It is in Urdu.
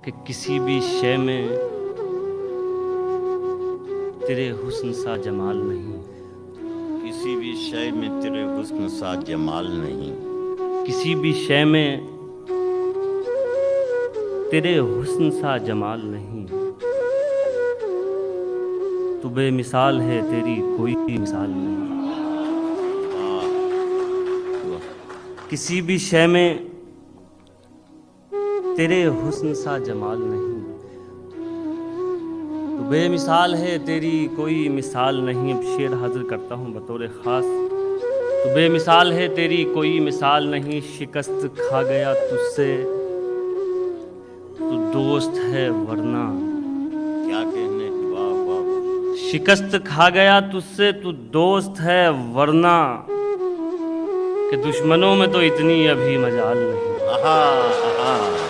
کہ کسی بھی شے میں تیرے حسن سا جمال نہیں، کسی بھی شے میں تیرے حسن سا جمال نہیں، کسی بھی شے میں تیرے حسن سا جمال نہیں، تو بے مثال ہے تیری کوئی مثال نہیں۔ کسی بھی شے میں تیرے حسن سا جمال نہیں، تو بے مثال ہے تیری کوئی مثال نہیں۔ اب شعر حاضر کرتا ہوں بطور خاص۔ تو بے مثال ہے تیری کوئی مثال نہیں، شکست کھا گیا تجھ سے تو دوست ہے ورنہ، کیا کہنے، واہ واہ واہ۔ شکست کھا گیا تجھ سے تو دوست ہے ورنہ، کہ دشمنوں میں تو اتنی ابھی مجال نہیں۔ آہا آہا